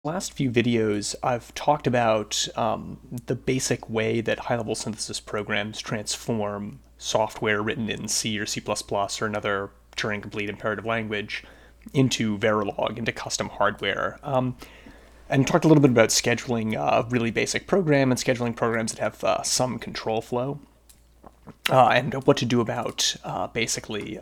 Last few videos, I've talked about the basic way that high-level synthesis programs transform software written in C or C++ or another Turing-complete imperative language into Verilog, into custom hardware. And talked a little bit about scheduling a really basic program and scheduling programs that have some control flow, and what to do about basically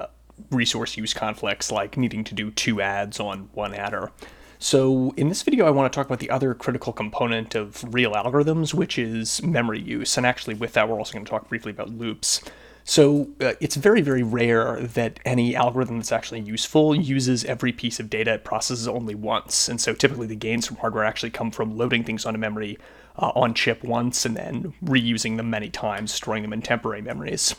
resource use conflicts like needing to do two adds on one adder. So in this video, I want to talk about the other critical component of real algorithms, which is memory use. And actually with that, we're also going to talk briefly about loops. So it's very, very rare that any algorithm that's actually useful uses every piece of data it processes only once. And so typically the gains from hardware actually come from loading things onto memory on chip once and then reusing them many times, storing them in temporary memories.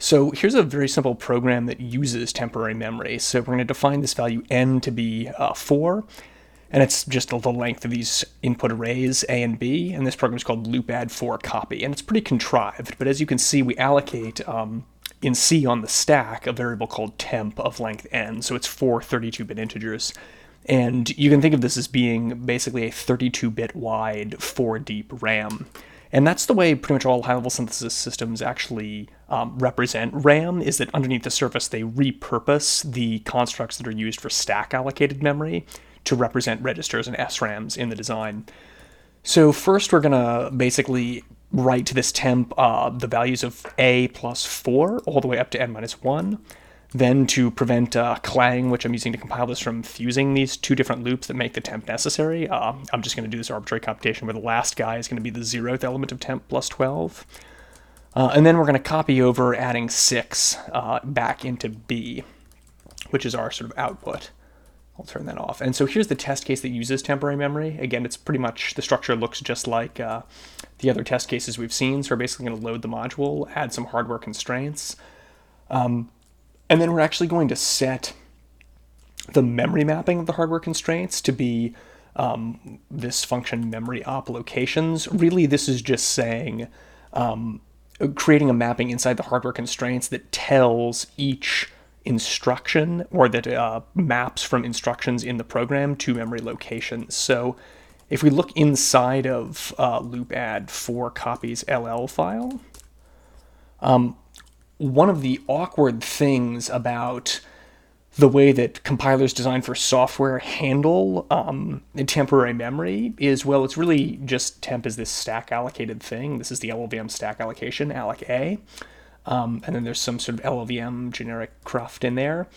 So here's a very simple program that uses temporary memory. So we're going to define this value n to be 4, and it's just the length of these input arrays, A and B, and this program is called loop add 4 copy, and it's pretty contrived, but as you can see, we allocate in C on the stack a variable called temp of length n, so it's 4 32-bit integers. And you can think of this as being basically a 32-bit wide 4 deep RAM. And that's the way pretty much all high-level synthesis systems actually represent RAM, is that underneath the surface they repurpose the constructs that are used for stack allocated memory to represent registers and SRAMs in the design. So first we're going to basically write to this temp the values of A plus 4 all the way up to n minus 1. Then to prevent clang, which I'm using to compile this from fusing these two different loops that make the temp necessary, I'm just going to do this arbitrary computation where the last guy is going to be the 0th element of temp plus 12. And then we're going to copy over adding 6 back into B, which is our sort of output. I'll turn that off. And so here's the test case that uses temporary memory. Again, it's pretty much, the structure looks just like the other test cases we've seen. So we're basically going to load the module, add some hardware constraints, and then we're actually going to set the memory mapping of the hardware constraints to be this function memory op locations. Really, this is just saying, creating a mapping inside the hardware constraints that tells each instruction, or that maps from instructions in the program to memory locations. So if we look inside of loop add 4 copies LL file, one of the awkward things about the way that compilers designed for software handle temporary memory is, well, it's really just temp is this stack allocated thing. This is the LLVM stack allocation, alloc A. And then there's some sort of LLVM generic cruft in there.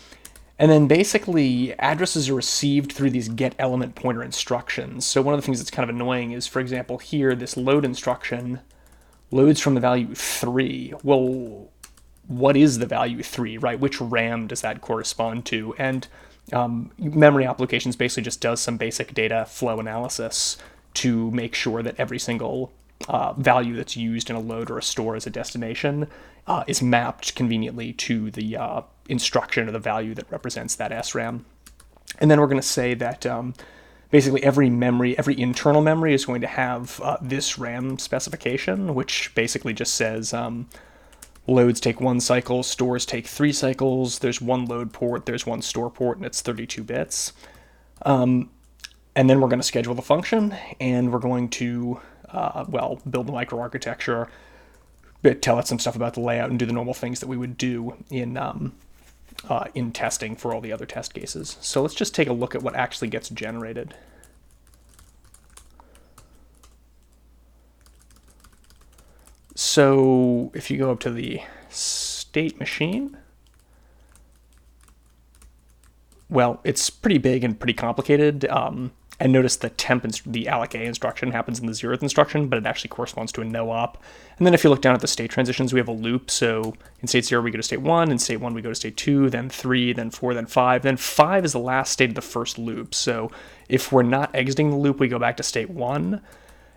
And then basically addresses are received through these get element pointer instructions. So one of the things that's kind of annoying is, for example, here, this load instruction loads from the value 3. Well, what is the value 3, right? Which RAM does that correspond to? And memory applications basically just does some basic data flow analysis to make sure that every single value that's used in a load or a store as a destination is mapped conveniently to the instruction or the value that represents that SRAM. And then we're going to say that basically every internal memory is going to have this RAM specification, which basically just says loads take 1 cycle, stores take 3 cycles, there's 1 load port, there's 1 store port, and it's 32 bits. And then we're going to schedule the function, and we're going to, build the microarchitecture, tell it some stuff about the layout, and do the normal things that we would do in testing for all the other test cases. So let's just take a look at what actually gets generated. So if you go up to the state machine, well, it's pretty big and pretty complicated. And notice the the alloc A instruction happens in the 0th instruction, but it actually corresponds to a no op. And then if you look down at the state transitions, we have a loop. So in state 0, we go to state 1. In state 1, we go to state 2, then 3, then 4, then 5. Then 5 is the last state of the first loop. So if we're not exiting the loop, we go back to state 1.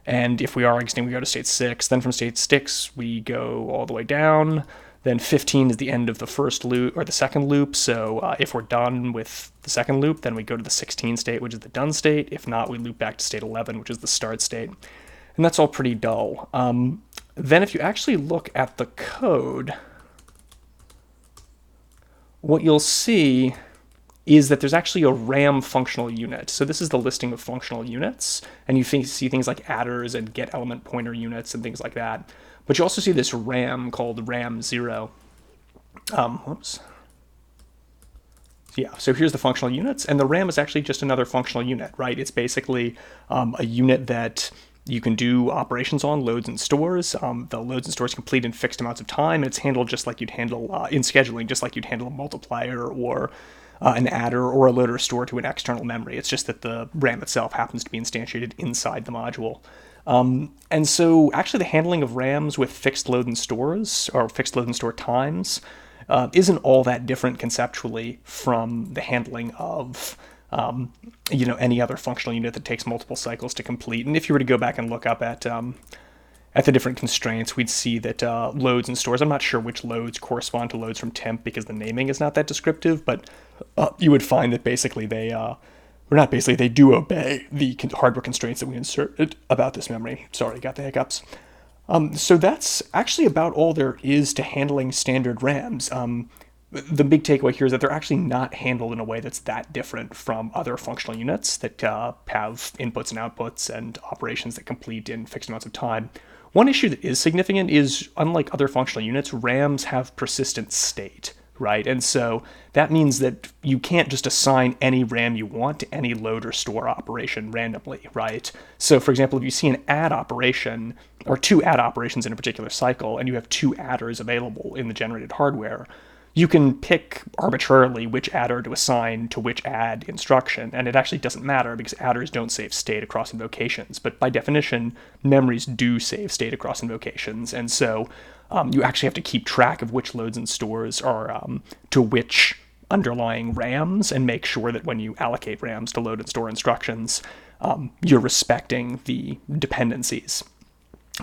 And if we are exiting, we go to state 6. Then from state 6, we go all the way down. Then 15 is the end of the first loop, or the second loop. So if we're done with the second loop, then we go to the 16 state, which is the done state. If not, we loop back to state 11, which is the start state. And that's all pretty dull. Then if you actually look at the code, what you'll see is that there's actually a RAM functional unit. So this is the listing of functional units, and you see things like adders and get element pointer units and things like that. But you also see this RAM called RAM0. Whoops. Yeah, so here's the functional units, and the RAM is actually just another functional unit, right? It's basically a unit that you can do operations on, loads and stores. The loads and stores complete in fixed amounts of time, and it's handled just like you'd handle in scheduling, just like you'd handle a multiplier or an adder or a load or store to an external memory. It's just that the RAM itself happens to be instantiated inside the module. And so actually the handling of RAMs with fixed load and stores, or fixed load and store times, isn't all that different conceptually from the handling of any other functional unit that takes multiple cycles to complete. And if you were to go back and look up at the different constraints, we'd see that loads and stores, I'm not sure which loads correspond to loads from temp because the naming is not that descriptive, but you would find that basically they do obey the hardware constraints that we inserted about this memory. Sorry, got the hiccups. So that's actually about all there is to handling standard RAMs. The big takeaway here is that they're actually not handled in a way that's that different from other functional units that have inputs and outputs and operations that complete in fixed amounts of time. One issue that is significant is, unlike other functional units, RAMs have persistent state, right? And so that means that you can't just assign any RAM you want to any load or store operation randomly, right? So for example, if you see an add operation or two add operations in a particular cycle and you have two adders available in the generated hardware, you can pick arbitrarily which adder to assign to which add instruction, and it actually doesn't matter because adders don't save state across invocations. But by definition, memories do save state across invocations, and so you actually have to keep track of which loads and stores are to which underlying RAMs and make sure that when you allocate RAMs to load and store instructions, you're respecting the dependencies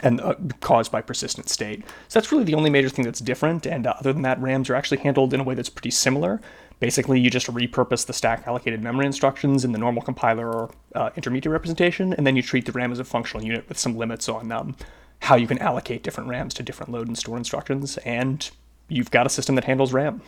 and caused by persistent state. So that's really the only major thing that's different, and other than that, RAMs are actually handled in a way that's pretty similar. Basically, you just repurpose the stack allocated memory instructions in the normal compiler or intermediate representation, and then you treat the RAM as a functional unit with some limits on how you can allocate different RAMs to different load and store instructions, and you've got a system that handles RAM.